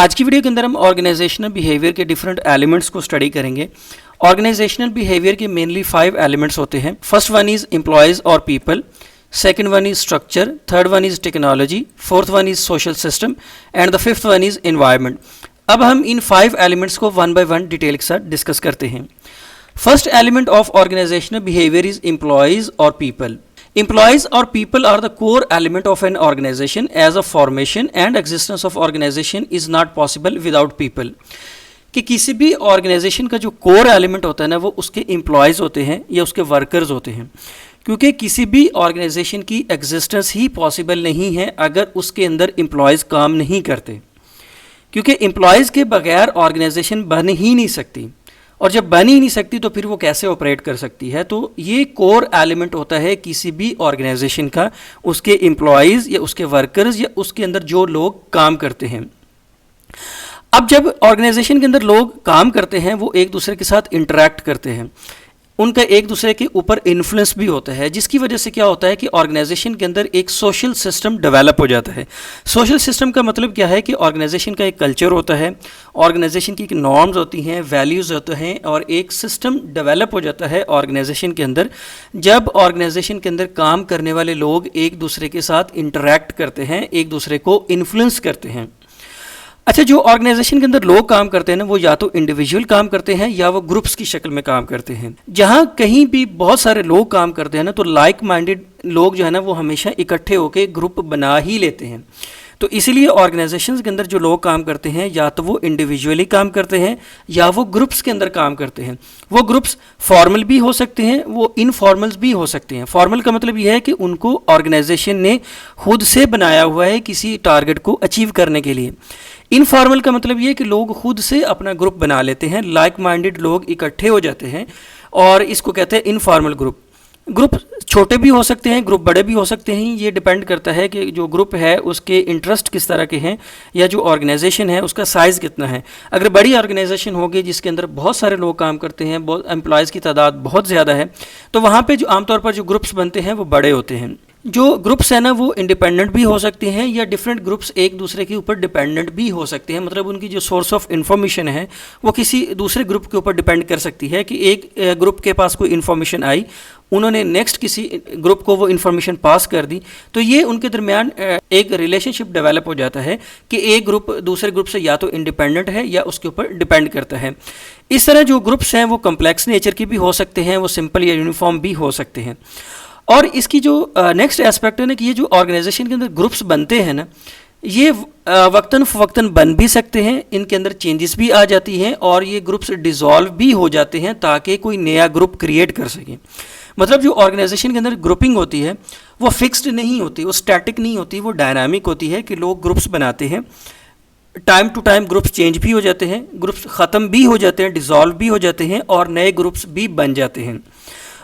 आज की वीडियो के अंदर हम ऑर्गेनाइजेशनल बिहेवियर के डिफरेंट एलिमेंट्स को स्टडी करेंगे। ऑर्गेनाइजेशनल बिहेवियर के मेनली 5 एलिमेंट्स होते हैं। फर्स्ट वन इज एम्प्लॉयज और people, second one is structure, third one is technology, fourth one is social system and the fifth one is environment. अब हम इन 5 elements को वन बाय वन डिटेल के साथ discuss करते हैं। First element of organisational behaviour is employees और people. Employees or people are the core element of an organization, as a formation and existence of organization is not possible without people। कि किसी भी organisation का जो core element होता है ना, वो उसके एम्प्लॉयज़ होते हैं या उसके वर्कर्स होते हैं, क्योंकि किसी भी ऑर्गेनाइजेशन की एग्जिस्टेंस ही पॉसिबल नहीं है अगर उसके अंदर एम्प्लॉयज़ काम नहीं करते, क्योंकि एम्प्लॉयज़ के बगैर ऑर्गेनाइजेशन बन ही नहीं सकती, और जब बन ही नहीं सकती तो फिर वो कैसे ऑपरेट कर सकती है। तो ये कोर एलिमेंट होता है किसी भी ऑर्गेनाइजेशन का, उसके एम्प्लॉयज़ या उसके वर्कर्स या उसके अंदर जो लोग काम करते हैं। अब जब ऑर्गेनाइजेशन के अंदर लोग काम करते हैं, वो एक दूसरे के साथ इंटरेक्ट करते हैं, उनका एक दूसरे के ऊपर इन्फ्लुएंस भी होता है, जिसकी वजह से क्या होता है कि ऑर्गेनाइजेशन के अंदर एक सोशल सिस्टम डेवलप हो जाता है। सोशल सिस्टम का मतलब क्या है कि ऑर्गेनाइजेशन का एक कल्चर होता है, ऑर्गेनाइजेशन की नॉर्म्स होती हैं, वैल्यूज़ होते हैं, और एक सिस्टम डेवलप हो जाता है ऑर्गेनाइजेशन के अंदर। जब ऑर्गेनाइजेशन के अंदर काम करने वाले लोग एक दूसरे के साथ इंटरेक्ट करते हैं, एक दूसरे को इन्फ्लुएंस करते हैं। अच्छा, जो ऑर्गेनाइजेशन के अंदर लोग काम करते हैं ना, वो या तो इंडिविजुअल काम करते हैं या वो ग्रुप्स की शक्ल में काम करते हैं। जहाँ कहीं भी बहुत सारे लोग काम करते हैं ना, तो लाइक माइंडेड लोग जो है ना, वो हमेशा इकट्ठे होकर ग्रुप बना ही लेते हैं। तो इसीलिए ऑर्गेनाइजेशंस के अंदर जो लोग काम करते हैं, या तो वो इंडिविजुअली काम करते हैं या वो ग्रुप्स के अंदर काम करते हैं। वो ग्रुप्स फॉर्मल भी हो सकते हैं, वो इनफॉर्मल्स भी हो सकते हैं। फॉर्मल का मतलब यह है कि उनको ऑर्गेनाइजेशन ने खुद से बनाया हुआ है किसी टारगेट को अचीव करने के लिए। इनफॉर्मल का मतलब ये है कि लोग खुद से अपना ग्रुप बना लेते हैं, लाइक माइंडेड लोग इकट्ठे हो जाते हैं, और इसको कहते हैं इनफॉर्मल ग्रुप। ग्रुप छोटे भी हो सकते हैं, ग्रुप बड़े भी हो सकते हैं। ये डिपेंड करता है कि जो ग्रुप है उसके इंटरेस्ट किस तरह के हैं, या जो ऑर्गेनाइजेशन है उसका साइज़ कितना है। अगर बड़ी ऑर्गेनाइजेशन होगी जिसके अंदर बहुत सारे लोग काम करते हैं, बहुत एम्प्लॉयज़ की तादाद बहुत ज़्यादा है, तो वहाँ पे जो आमतौर पर जो ग्रुप्स बनते हैं वो बड़े होते हैं। जो ग्रुप्स है ना, वो इंडिपेंडेंट भी हो सकते हैं, या डिफरेंट ग्रुप्स एक दूसरे के ऊपर डिपेंडेंट भी हो सकते हैं। मतलब उनकी जो सोर्स ऑफ इन्फॉर्मेशन है वो किसी दूसरे ग्रुप के ऊपर डिपेंड कर सकती है, कि एक ग्रुप के पास कोई इन्फॉर्मेशन आई, उन्होंने नेक्स्ट किसी ग्रुप को वो इन्फॉर्मेशन पास कर दी, तो ये उनके दरमियान एक रिलेशनशिप डेवलप हो जाता है कि एक ग्रुप दूसरे ग्रुप से या तो इंडिपेंडेंट है या उसके ऊपर डिपेंड करता है। इस तरह जो ग्रुप्स हैं वो कम्प्लेक्स नेचर के भी हो सकते हैं, वो सिंपल या यूनिफॉर्म भी हो सकते हैं। और इसकी जो नेक्स्ट एस्पेक्ट है ना, कि ये जो ऑर्गेनाइजेशन के अंदर ग्रुप्स बनते हैं ना, ये वक्तन फ़वक्तन बन भी सकते हैं, इनके अंदर चेंजेस भी आ जाती हैं, और ये ग्रुप्स डिज़ोल्व भी हो जाते हैं ताकि कोई नया ग्रुप क्रिएट कर सकें। मतलब जो ऑर्गेनाइजेशन के अंदर ग्रुपिंग होती है वो फिक्स्ड नहीं होती, वो स्टैटिक नहीं होती, वो डायनामिक होती है, कि लोग ग्रुप्स बनाते हैं, time to time groups change भी हो जाते हैं, ग्रुप्स ख़त्म भी हो जाते हैं, डिज़ोल्व भी हो जाते हैं, और नए ग्रुप्स भी बन जाते हैं।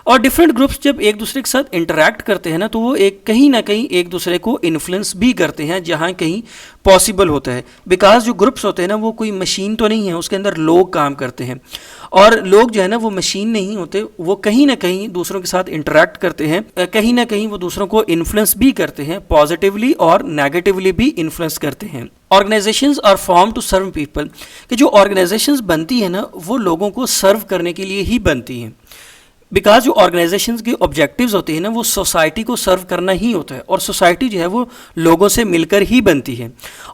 और डिफरेंट ग्रुप्स जब एक दूसरे के साथ इंटरेक्ट करते हैं ना, तो वो एक कहीं ना कहीं एक दूसरे को इन्फ्लुएंस भी करते हैं जहाँ कहीं पॉसिबल होता है। बिकॉज जो ग्रुप्स होते हैं ना, वो कोई मशीन तो नहीं है, उसके अंदर लोग काम करते हैं, और लोग जो है ना वो मशीन नहीं होते, वो कहीं ना कहीं दूसरों के साथ इंटरेक्ट करते हैं, कहीं ना कहीं वो दूसरों को इन्फ्लुएंस भी करते हैं, पॉजिटिवली और नेगेटिवली भी इन्फ्लुएंस करते हैं। Organisations are form to serve people, कि जो ऑर्गेनाइजेशंस बनती है ना, वो लोगों को सर्व करने के लिए ही बनती हैं। बिकॉज जो ऑर्गेनाइजेशंस के ऑब्जेक्टिव्स होते हैं ना, वो सोसाइटी को सर्व करना ही होता है, और सोसाइटी जो है वो लोगों से मिलकर ही बनती है।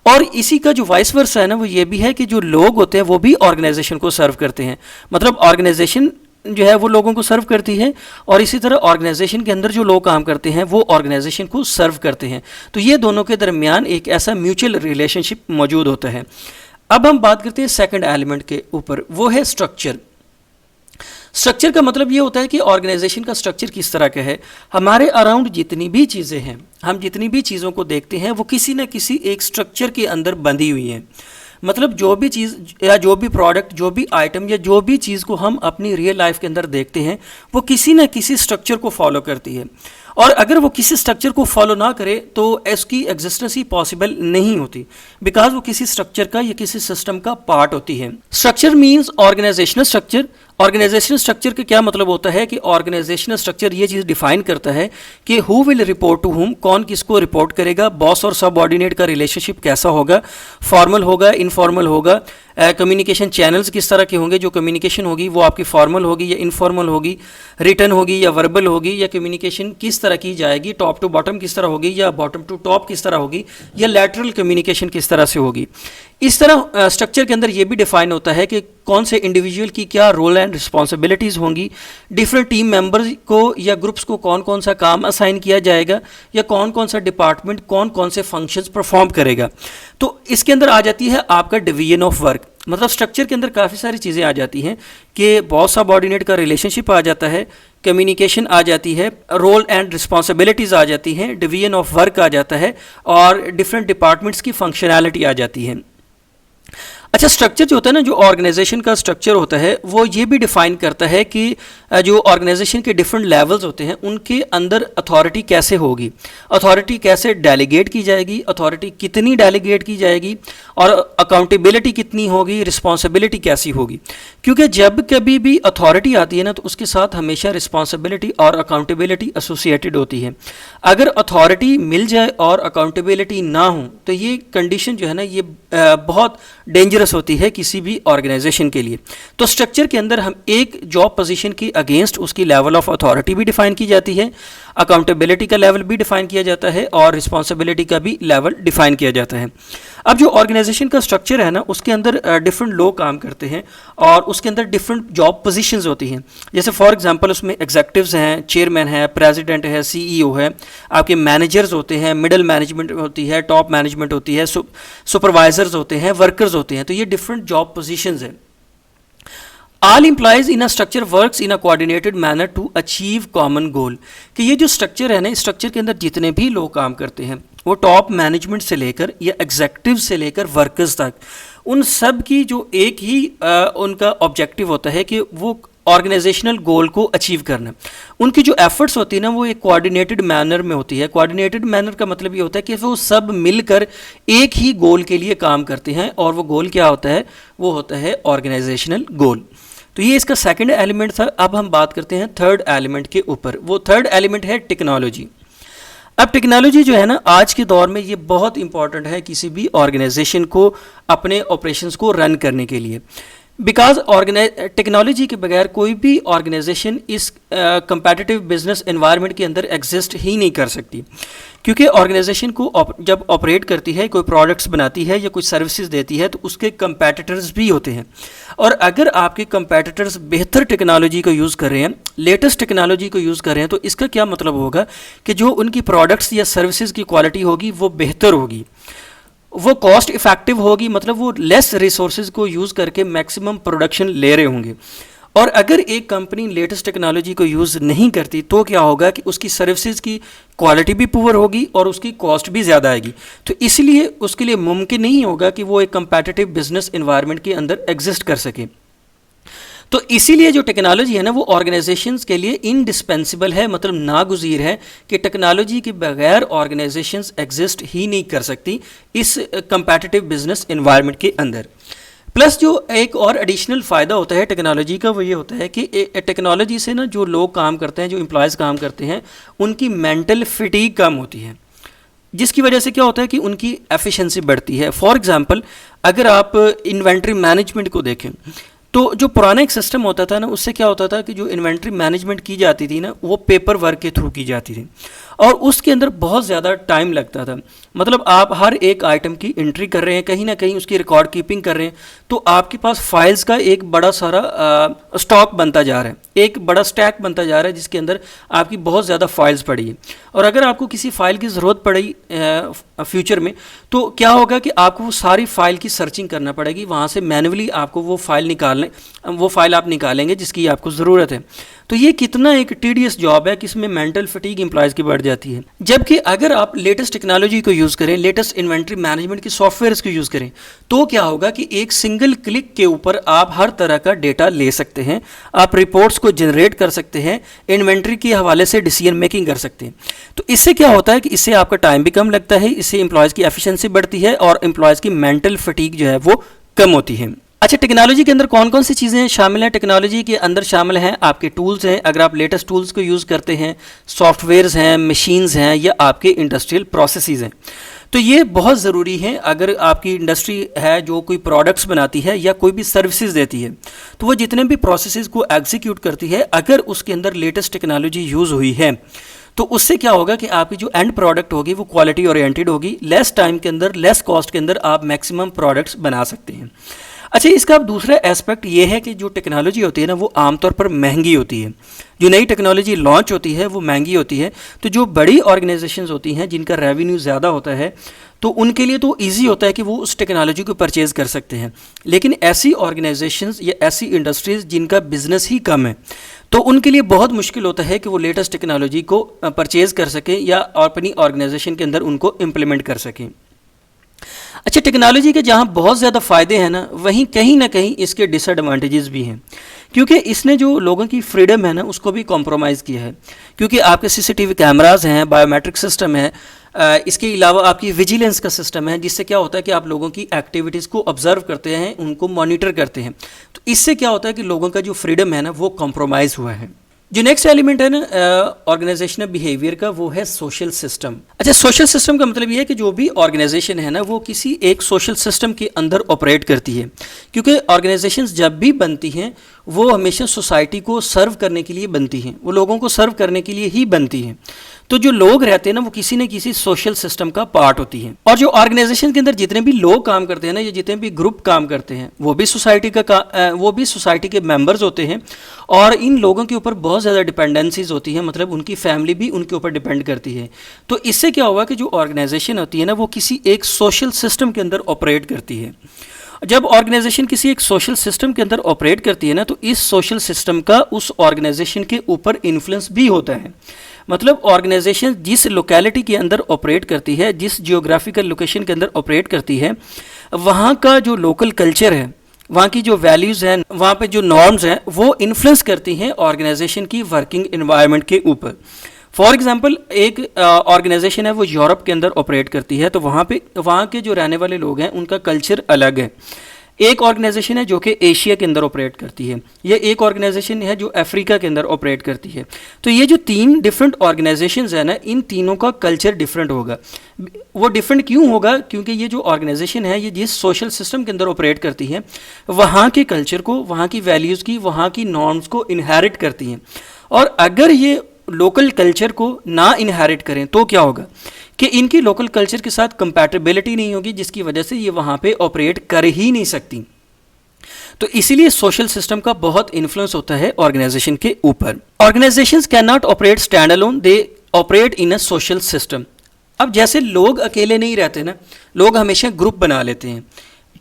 और इसी का जो वाइस वर्सा है ना, वो ये भी है कि जो लोग होते हैं वो भी ऑर्गेनाइजेशन को सर्व करते हैं। मतलब ऑर्गेनाइजेशन जो है वो लोगों को सर्व करती है, और इसी तरह ऑर्गेनाइजेशन के अंदर जो लोग काम करते हैं वो ऑर्गेनाइजेशन को सर्व करते हैं। तो ये दोनों के दरमियान एक ऐसा म्यूचुअल रिलेशनशिप मौजूद होता है। अब हम बात करते हैं सेकेंड एलिमेंट के ऊपर, वो है स्ट्रक्चर। स्ट्रक्चर का मतलब ये होता है कि ऑर्गेनाइजेशन का स्ट्रक्चर किस तरह का है। हमारे अराउंड जितनी भी चीज़ें हैं, हम जितनी भी चीज़ों को देखते हैं, वो किसी न किसी एक स्ट्रक्चर के अंदर बंधी हुई हैं। मतलब जो भी चीज़ या जो भी प्रोडक्ट, जो भी आइटम या जो भी चीज़ को हम अपनी रियल लाइफ के अंदर देखते हैं, वो किसी न किसी स्ट्रक्चर को फॉलो करती है, और अगर वो किसी स्ट्रक्चर को फॉलो ना करे तो इसकी एग्जिस्टेंस ही पॉसिबल नहीं होती, बिकॉज वो किसी स्ट्रक्चर का या किसी सिस्टम का पार्ट होती है। Structure means organisational structure, organisational structure का क्या मतलब होता है कि ऑर्गेनाइजेशनल स्ट्रक्चर ये चीज़ डिफाइन करता है कि who will report to whom, कौन किसको रिपोर्ट करेगा, बॉस और सबऑर्डिनेट का रिलेशनशिप कैसा होगा, फॉर्मल होगा, इनफॉर्मल होगा, कम्युनिकेशन चैनल्स किस तरह के होंगे, जो कम्युनिकेशन होगी वो आपकी फॉर्मल होगी या इनफॉर्मल होगी, रिटर्न होगी या वर्बल होगी, या कम्युनिकेशन किस तरह की जाएगी, टॉप टू बॉटम किस तरह होगी या बॉटम टू टॉप किस तरह होगी, या लैटरल कम्युनिकेशन किस तरह से होगी। इस तरह स्ट्रक्चर के अंदर ये भी डिफाइन होता है कि कौन से इंडिविजुअल की क्या रोल एंड रिस्पॉन्सिबिलिटीज़ होंगी, डिफरेंट टीम मेंबर्स को या ग्रुप्स को कौन कौन सा काम असाइन किया जाएगा, या कौन कौन सा डिपार्टमेंट कौन कौन से फंक्शंस परफॉर्म करेगा। तो इसके अंदर आ जाती है आपका डिवीजन ऑफ वर्क, मतलब स्ट्रक्चर के अंदर काफ़ी सारी चीज़ें आ जाती हैं कि बॉस सबऑर्डिनेट का रिलेशनशिप आ जाता है, कम्युनिकेशन आ जाती है, रोल एंड रिस्पॉन्सिबिलिटीज़ आ जाती हैं, डिवीजन ऑफ वर्क आ जाता है, और डिफरेंट डिपार्टमेंट्स की फंक्शनैलिटी आ जाती है। अच्छा, स्ट्रक्चर जो होता है ना, जो ऑर्गेनाइजेशन का स्ट्रक्चर होता है वो ये भी डिफाइन करता है कि जो ऑर्गेनाइजेशन के डिफरेंट लेवल्स होते हैं उनके अंदर अथॉरिटी कैसे होगी, अथॉरिटी कैसे डेलीगेट की जाएगी, अथॉरिटी कितनी डेलीगेट की जाएगी, और अकाउंटेबिलिटी कितनी होगी, रिस्पॉन्सिबिलिटी कैसी होगी। क्योंकि जब कभी भी अथॉरिटी आती है ना तो उसके साथ हमेशा रिस्पॉन्सिबिलिटी और अकाउंटेबिलिटी एसोसिएटेड होती है। अगर अथॉरिटी मिल जाए और अकाउंटेबिलिटी ना हो तो ये कंडीशन जो है ना ये बहुत डेंजरस होती है किसी भी ऑर्गेनाइजेशन के लिए। तो स्ट्रक्चर के अंदर हम एक जॉब पोजीशन के अगेंस्ट उसकी लेवल ऑफ अथॉरिटी भी डिफाइन की जाती है, अकाउंटेबिलिटी का लेवल भी डिफाइन किया जाता है, और रिस्पॉन्सिबिलिटी का भी लेवल डिफाइन किया जाता है। अब जो ऑर्गेनाइजेशन का स्ट्रक्चर है ना उसके अंदर डिफरेंट लोग काम करते हैं और उसके अंदर डिफरेंट जॉब पोजीशंस होती हैं। जैसे फॉर एग्जांपल उसमें एग्जीक्यूटिव्स हैं, चेयरमैन है, प्रेसिडेंट है, सीईओ है, आपके मैनेजर्स होते हैं, मिडिल मैनेजमेंट होती है, टॉप मैनेजमेंट होती है, सुपरवाइजर्स होते हैं, वर्कर्स होते हैं। तो ये डिफरेंट जॉब पोजीशंस हैं। All employees in a structure works in a coordinated manner to achieve common goal। कि ये जो स्ट्रक्चर है ना, इस स्ट्रक्चर के अंदर जितने भी लोग काम करते हैं वो टॉप मैनेजमेंट से लेकर या एग्जीक्यूटिव से लेकर वर्कर्स तक, उन सब की जो एक ही उनका ऑब्जेक्टिव होता है कि वो ऑर्गेनाइजेशनल गोल को अचीव करना। उनकी जो एफर्ट्स होती है ना वो एक कोऑर्डिनेटेड मैनर में होती है। कोऑर्डिनेटेड मैनर का मतलब ये होता है कि वो सब मिलकर एक ही गोल के लिए काम करते हैं, और वो गोल क्या होता है, वो होता है ऑर्गेनाइजेशनल गोल। तो ये इसका सेकंड एलिमेंट था। अब हम बात करते हैं थर्ड एलिमेंट के ऊपर। वो थर्ड एलिमेंट है टेक्नोलॉजी। अब टेक्नोलॉजी जो है ना आज के दौर में ये बहुत इंपॉर्टेंट है किसी भी ऑर्गेनाइजेशन को अपने ऑपरेशंस को रन करने के लिए, बिकॉज टेक्नोलॉजी के बगैर कोई भी ऑर्गेनाइजेशन इस कंपेटिटिव बिजनेस एनवायरनमेंट के अंदर एग्जिस्ट ही नहीं कर सकती। क्योंकि ऑर्गेनाइजेशन को जब ऑपरेट करती है, कोई प्रोडक्ट्स बनाती है या कुछ सर्विसेज देती है, तो उसके कंपेटिटर्स भी होते हैं। और अगर आपके कंपेटिटर्स बेहतर टेक्नोलॉजी को यूज़ कर रहे हैं, लेटेस्ट टेक्नोलॉजी को यूज़ कर रहे हैं, तो इसका क्या मतलब होगा कि जो उनकी प्रोडक्ट्स या सर्विसेज की क्वालिटी होगी वो बेहतर होगी, वो कॉस्ट इफेक्टिव होगी, मतलब वो लेस रिसोर्सेज को यूज़ करके मैक्सिमम प्रोडक्शन ले रहे होंगे। और अगर एक कंपनी लेटेस्ट टेक्नोलॉजी को यूज़ नहीं करती तो क्या होगा कि उसकी सर्विसेज की क्वालिटी भी पुअर होगी और उसकी कॉस्ट भी ज़्यादा आएगी। तो इसलिए उसके लिए मुमकिन नहीं होगा कि वो एक कंपेटिटिव बिजनेस एनवायरनमेंट के अंदर एग्जिस्ट कर सके। तो इसीलिए जो टेक्नोलॉजी है ना वो ऑर्गेनाइजेशंस के लिए इंडिस्पेंसिबल है, मतलब नागुज़ीर है कि टेक्नोलॉजी के बगैर ऑर्गेनाइजेशंस एग्जिस्ट ही नहीं कर सकती इस कंपेटिटिव बिजनेस एनवायरनमेंट के अंदर। प्लस जो एक और एडिशनल फ़ायदा होता है टेक्नोलॉजी का वो ये होता है कि टेक्नोलॉजी से ना जो लोग काम करते हैं, जो एम्प्लॉयज़ काम करते हैं, उनकी मेंटल फिटीग कम होती है, जिसकी वजह से क्या होता है कि उनकी एफिशिएंसी बढ़ती है। फॉर एग्जांपल अगर आप इन्वेंट्री मैनेजमेंट को देखें तो जो पुराना एक सिस्टम होता था ना उससे क्या होता था कि जो इन्वेंट्री मैनेजमेंट की जाती थी ना वो पेपर वर्क के थ्रू की जाती थी और उसके अंदर बहुत ज़्यादा टाइम लगता था। मतलब आप हर एक आइटम की एंट्री कर रहे हैं, कहीं ना कहीं उसकी रिकॉर्ड कीपिंग कर रहे हैं, तो आपके पास फाइल्स का एक बड़ा सारा स्टॉक बनता जा रहा है, एक बड़ा स्टैक बनता जा रहा है जिसके अंदर आपकी बहुत ज़्यादा फाइल्स पड़ी है। और अगर आपको किसी फाइल की ज़रूरत पड़ी फ्यूचर में तो क्या होगा कि आपको वो सारी फाइल की सर्चिंग करना पड़ेगी, वहाँ से मैन्युअली आपको वो फाइल आप निकालेंगे जिसकी आपको ज़रूरत है। तो ये कितना एक टीडियस जॉब है कि इसमें मेंटल फटीग एम्प्लॉयज़ की बढ़ जाती है। जबकि अगर आप लेटेस्ट टेक्नोलॉजी को यूज़ करें, लेटेस्ट इन्वेंट्री मैनेजमेंट की सॉफ्टवेयर्स को यूज़ करें, तो क्या होगा कि एक सिंगल क्लिक के ऊपर आप हर तरह का डेटा ले सकते हैं, आप रिपोर्ट्स को जनरेट कर सकते हैं, इन्वेंट्री के हवाले से डिसीजन मेकिंग कर सकते हैं। तो इससे क्या होता है कि इससे आपका टाइम भी कम लगता है, इससे एम्प्लॉयज़ की एफिशिएंसी बढ़ती है और एम्प्लॉयज़ की मेंटल फटीग जो है वो कम होती है। अच्छा, टेक्नोलॉजी के अंदर कौन कौन सी चीज़ें शामिल हैं? टेक्नोलॉजी के अंदर शामिल हैं आपके टूल्स हैं, अगर आप लेटेस्ट टूल्स को यूज़ करते हैं, सॉफ्टवेयर्स हैं, मशीन्स हैं, या आपके इंडस्ट्रियल प्रोसेसेस हैं। तो ये बहुत ज़रूरी है। अगर आपकी इंडस्ट्री है जो कोई प्रोडक्ट्स बनाती है या कोई भी सर्विसेज देती है, तो वो जितने भी प्रोसेसेस को एग्जीक्यूट करती है, अगर उसके अंदर लेटेस्ट टेक्नोलॉजी यूज़ हुई है, तो उससे क्या होगा कि आपकी जो एंड प्रोडक्ट होगी वो क्वालिटी ओरिएंटेड होगी, लेस टाइम के अंदर, लेस कॉस्ट के अंदर आप मैक्सिमम प्रोडक्ट्स बना सकते हैं। अच्छा, इसका अब दूसरा एस्पेक्ट ये है कि जो टेक्नोलॉजी होती है ना, वो आमतौर पर महंगी होती है। जो नई टेक्नोलॉजी लॉन्च होती है वो महंगी होती है। तो जो बड़ी ऑर्गेनाइजेशंस होती हैं जिनका रेवेन्यू ज़्यादा होता है, तो उनके लिए तो ईजी होता है कि वो उस टेक्नोलॉजी को परचेज़ कर सकते हैं। लेकिन ऐसी ऑर्गेनाइजेशंस या ऐसी इंडस्ट्रीज़ जिनका बिजनेस ही कम है, तो उनके लिए बहुत मुश्किल होता है कि वो लेटेस्ट टेक्नोलॉजी को परचेज़ कर सकें या अपनी ऑर्गेनाइजेशन के अंदर उनको इम्प्लीमेंट कर सकें। अच्छा, टेक्नोलॉजी के जहाँ बहुत ज़्यादा फ़ायदे हैं ना, वहीं कहीं ना कहीं इसके डिसएडवांटेजेस भी हैं, क्योंकि इसने जो लोगों की फ्रीडम है ना उसको भी कॉम्प्रोमाइज़ किया है। क्योंकि आपके सीसीटीवी कैमरास हैं, बायोमेट्रिक सिस्टम है, इसके अलावा आपकी विजिलेंस का सिस्टम है, जिससे क्या होता है कि आप लोगों की एक्टिविटीज़ को ऑब्जर्व करते हैं, उनको मॉनिटर करते हैं। तो इससे क्या होता है कि लोगों का जो फ्रीडम है ना वो कॉम्प्रोमाइज़ हुआ है। जो नेक्स्ट एलिमेंट है ना ऑर्गेनाइजेशनल बिहेवियर का, वो है सोशल सिस्टम। अच्छा, सोशल सिस्टम का मतलब ये है कि जो भी ऑर्गेनाइजेशन है ना वो किसी एक सोशल सिस्टम के अंदर ऑपरेट करती है। क्योंकि ऑर्गेनाइजेशंस जब भी बनती हैं वो हमेशा सोसाइटी को सर्व करने के लिए बनती हैं, वो लोगों को सर्व करने के लिए ही बनती हैं। तो जो लोग रहते हैं ना वो किसी न किसी सोशल सिस्टम का पार्ट होती हैं। और जो ऑर्गेनाइजेशन के अंदर जितने भी लोग काम करते हैं ना, या जितने भी ग्रुप काम करते हैं, वो भी सोसाइटी के मेंबर्स होते हैं। और इन लोगों के ऊपर बहुत ज़्यादा डिपेंडेंसीज होती हैं, मतलब उनकी फैमिली भी उनके ऊपर डिपेंड करती है। तो इससे क्या होगा कि जो ऑर्गेनाइजेशन होती है ना वो किसी एक सोशल सिस्टम के अंदर ऑपरेट करती है। जब ऑर्गेनाइजेशन किसी एक सोशल सिस्टम के अंदर ऑपरेट करती है ना, तो इस सोशल सिस्टम का उस ऑर्गेनाइजेशन के ऊपर इन्फ्लुएंस भी होता है। मतलब ऑर्गेनाइजेशन जिस लोकेलिटी के अंदर ऑपरेट करती है, जिस जियोग्राफिकल लोकेशन के अंदर ऑपरेट करती है, वहाँ का जो लोकल कल्चर है, वहाँ की जो वैल्यूज़ हैं, वहाँ पे जो नॉर्म्स हैं, वो इन्फ्लुएंस करती हैं ऑर्गेनाइजेशन की वर्किंग एनवायरनमेंट के ऊपर। फॉर एग्जांपल, एक ऑर्गेनाइजेशन है वो यूरोप के अंदर ऑपरेट करती है, तो वहाँ के जो रहने वाले लोग हैं उनका कल्चर अलग है। एक ऑर्गेनाइजेशन है जो कि एशिया के अंदर ऑपरेट करती है, या एक ऑर्गेनाइजेशन है जो अफ्रीका के अंदर ऑपरेट करती है। तो ये जो तीन डिफरेंट ऑर्गेनाइजेशंस है ना, इन तीनों का कल्चर डिफरेंट होगा। वो डिफरेंट क्यों होगा? क्योंकि ये जो ऑर्गेनाइजेशन है ये जिस सोशल सिस्टम के अंदर ऑपरेट करती है, वहाँ के कल्चर को, वहाँ की वैल्यूज़ की, वहाँ की नॉर्म्स को इनहेरिट करती हैं। और अगर ये लोकल कल्चर को ना इनहेरिट करें तो क्या होगा कि इनकी लोकल कल्चर के साथ कंपैटिबिलिटी नहीं होगी, जिसकी वजह से ये वहाँ पे ऑपरेट कर ही नहीं सकती। तो इसीलिए सोशल सिस्टम का बहुत इन्फ्लुएंस होता है ऑर्गेनाइजेशन के ऊपर। Organisations can not operate stand alone, they operate in a social system. अब जैसे लोग अकेले नहीं रहते ना, लोग हमेशा ग्रुप बना लेते हैं,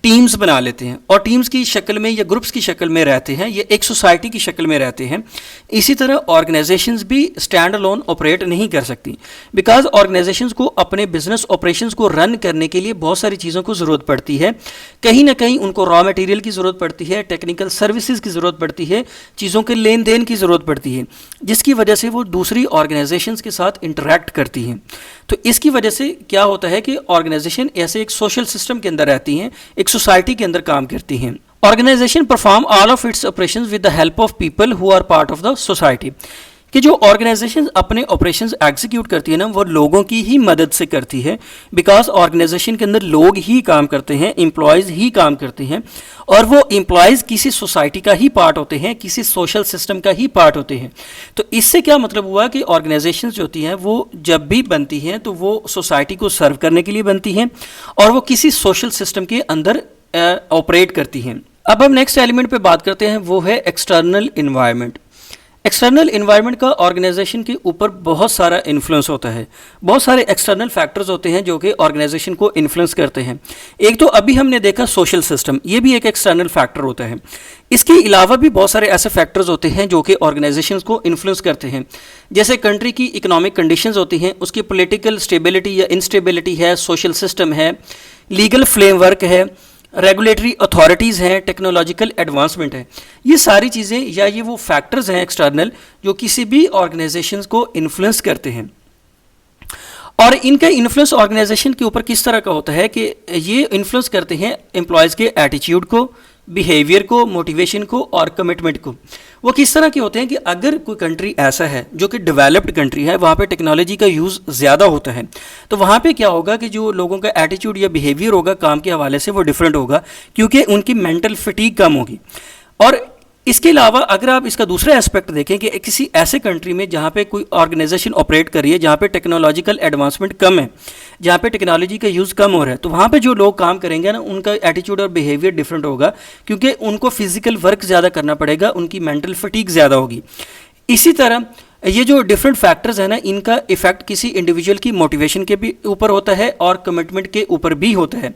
टीम्स बना लेते हैं, और टीम्स की शक्ल में या ग्रुप्स की शक्ल में रहते हैं, या एक सोसाइटी की शक्ल में रहते हैं। इसी तरह ऑर्गेनाइजेशंस भी स्टैंड अलोन ऑपरेट नहीं कर सकती, बिकॉज ऑर्गेनाइजेशंस को अपने बिजनेस ऑपरेशंस को रन करने के लिए बहुत सारी चीज़ों को ज़रूरत पड़ती है। कहीं ना कहीं उनको रॉ मटेरियल की ज़रूरत पड़ती है, टेक्निकल सर्विसेज की ज़रूरत पड़ती है, चीज़ों के लेन देन की ज़रूरत पड़ती है, जिसकी वजह से वो दूसरी ऑर्गेनाइजेशंस के साथ इंटरेक्ट करती हैं। तो इसकी वजह से क्या होता है कि ऑर्गेनाइजेशन ऐसे एक सोशल सिस्टम के अंदर रहती हैं, एक सोसाइटी के अंदर काम करती हैं। Organisation perform all of its operations with the help of people who are part of the society. कि जो ऑर्गेनाइजेशन अपने ऑपरेशंस एग्जीक्यूट करती है ना, वो लोगों की ही मदद से करती है, बिकॉज ऑर्गेनाइजेशन के अंदर लोग ही काम करते हैं, एम्प्लॉयज़ ही काम करते हैं, और वो एम्प्लॉयज़ किसी सोसाइटी का ही पार्ट होते हैं, किसी सोशल सिस्टम का ही पार्ट होते हैं। तो इससे क्या मतलब हुआ कि ऑर्गेनाइजेशंस जो होती हैं वो जब भी बनती हैं तो वो सोसाइटी को सर्व करने के लिए बनती हैं, और वो किसी सोशल सिस्टम के अंदर ऑपरेट करती हैं। अब हम नेक्स्ट एलिमेंट पे बात करते हैं, वो है एक्सटर्नल इन्वायरमेंट। एक्सटर्नल इन्वायरमेंट का ऑर्गेनाइजेशन के ऊपर बहुत सारा इन्फ्लुएंस होता है। बहुत सारे एक्सटर्नल फैक्टर्स होते हैं जो कि ऑर्गेनाइजेशन को इन्फ्लुएंस करते हैं। एक तो अभी हमने देखा सोशल सिस्टम, ये भी एक एक्सटर्नल फैक्टर होता है। इसके अलावा भी बहुत सारे ऐसे फैक्टर्स होते हैं जो कि ऑर्गेनाइजेशन को इन्फ्लुएंस करते हैं। जैसे कंट्री की इकोनॉमिक कंडीशंस होती हैं, उसकी पॉलिटिकल स्टेबिलिटी या इंस्टेबिलिटी है, सोशल सिस्टम है, लीगल फ्रेमवर्क है, रेगुलेटरी अथॉरिटीज़ हैं, टेक्नोलॉजिकल एडवांसमेंट है। ये सारी चीज़ें या ये वो फैक्टर्स हैं एक्सटर्नल जो किसी भी ऑर्गेनाइजेशन को इन्फ्लुएंस करते हैं। और इनका इन्फ्लुएंस ऑर्गेनाइजेशन के ऊपर किस तरह का होता है कि ये इन्फ्लुएंस करते हैं एम्प्लॉयज़ के एटीट्यूड को, बिहेवियर को, मोटिवेशन को और कमिटमेंट को। वो किस तरह के होते हैं कि अगर कोई कंट्री ऐसा है जो कि डेवलप्ड कंट्री है, वहाँ पे टेक्नोलॉजी का यूज़ ज़्यादा होता है, तो वहाँ पे क्या होगा कि जो लोगों का एटीट्यूड या बिहेवियर होगा काम के हवाले से वो डिफरेंट होगा, क्योंकि उनकी मेंटल फटीग कम होगी। और इसके अलावा अगर आप इसका दूसरा एस्पेक्ट देखें कि किसी ऐसे कंट्री में जहाँ पे कोई ऑर्गेनाइजेशन ऑपरेट कर रही है, जहाँ पे टेक्नोलॉजिकल एडवांसमेंट कम है, जहाँ पे टेक्नोलॉजी का यूज़ कम हो रहा है, तो वहाँ पे जो लोग काम करेंगे ना, उनका एटीट्यूड और बिहेवियर डिफरेंट होगा, क्योंकि उनको फिजिकल वर्क ज़्यादा करना पड़ेगा, उनकी मेंटल फटीग ज़्यादा होगी। इसी तरह ये जो डिफरेंट फैक्टर्स हैं ना, इनका इफेक्ट किसी इंडिविजुअल की मोटिवेशन के भी ऊपर होता है और कमिटमेंट के ऊपर भी होता है।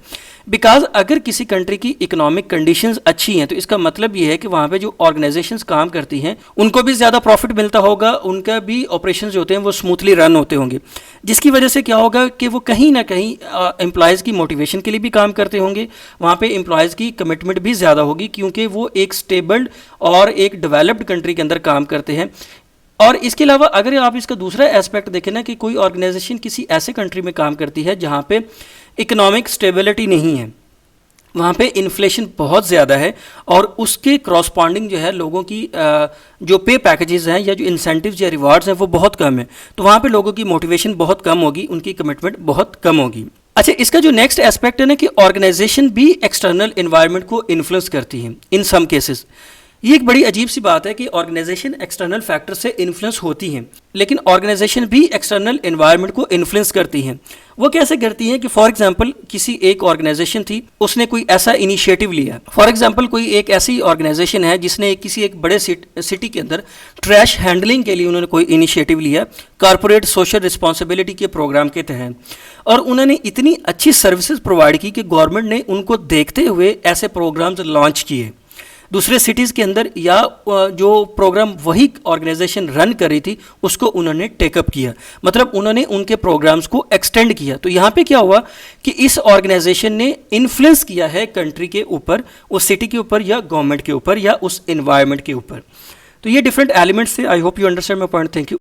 बिकॉज अगर किसी कंट्री की इकोनॉमिक कंडीशंस अच्छी हैं, तो इसका मतलब ये है कि वहाँ पे जो ऑर्गेनाइजेशंस काम करती हैं उनको भी ज़्यादा प्रॉफिट मिलता होगा, उनका भी ऑपरेशंस जो होते हैं वो स्मूथली रन होते होंगे, जिसकी वजह से क्या होगा कि वो कहीं ना कहीं एम्प्लॉयज़ की मोटिवेशन के लिए भी काम करते होंगे, वहाँ पे एम्प्लॉयज़ की कमिटमेंट भी ज़्यादा होगी, क्योंकि वो एक स्टेबल्ड और एक डेवलप्ड कंट्री के अंदर काम करते हैं। और इसके अलावा अगर आप इसका दूसरा एस्पेक्ट देखें ना, कि कोई ऑर्गेनाइजेशन किसी ऐसे कंट्री में काम करती है जहाँ पे इकोनॉमिक स्टेबिलिटी नहीं है, वहाँ पे इन्फ्लेशन बहुत ज़्यादा है, और उसके क्रॉसपॉन्डिंग जो है लोगों की जो पे पैकेजेस हैं या जो इंसेंटिव्स या रिवार्ड्स हैं वो बहुत कम है, तो वहाँ पे लोगों की मोटिवेशन बहुत कम होगी, उनकी कमिटमेंट बहुत कम होगी। अच्छा, इसका जो नेक्स्ट एस्पेक्ट है ना, कि ऑर्गेनाइजेशन भी एक्सटर्नल इन्वायरमेंट को इन्फ्लुएंस करती है इन सम केसेस। ये एक बड़ी अजीब सी बात है कि ऑर्गेनाइजेशन एक्सटर्नल फैक्टर से इन्फ्लुएंस होती हैं, लेकिन ऑर्गेनाइजेशन भी एक्सटर्नल एनवायरनमेंट को इन्फ्लुएंस करती हैं। वो कैसे करती हैं कि फॉर एग्जांपल किसी एक ऑर्गेनाइजेशन थी, उसने कोई ऐसा इनिशिएटिव लिया। फॉर एग्जांपल कोई एक ऐसी ऑर्गेनाइजेशन है जिसने किसी एक बड़े सिटी के अंदर ट्रैश हैंडलिंग के लिए उन्होंने कोई इनिशिएटिव लिया कॉर्पोरेट सोशल रिस्पॉन्सिबिलिटी के प्रोग्राम के तहत, और उन्होंने इतनी अच्छी सर्विसेज प्रोवाइड की कि गवर्नमेंट ने उनको देखते हुए ऐसे प्रोग्राम्स लॉन्च किए दूसरे सिटीज़ के अंदर, या जो प्रोग्राम वही ऑर्गेनाइजेशन रन कर रही थी उसको उन्होंने टेकअप किया, मतलब उन्होंने उनके प्रोग्राम्स को एक्सटेंड किया। तो यहाँ पे क्या हुआ कि इस ऑर्गेनाइजेशन ने इन्फ्लुएंस किया है कंट्री के ऊपर, उस सिटी के ऊपर या गवर्नमेंट के ऊपर या उस एनवायरनमेंट के ऊपर। तो ये डिफरेंट एलिमेंट्स थे। I hope you understand my point. Thank you.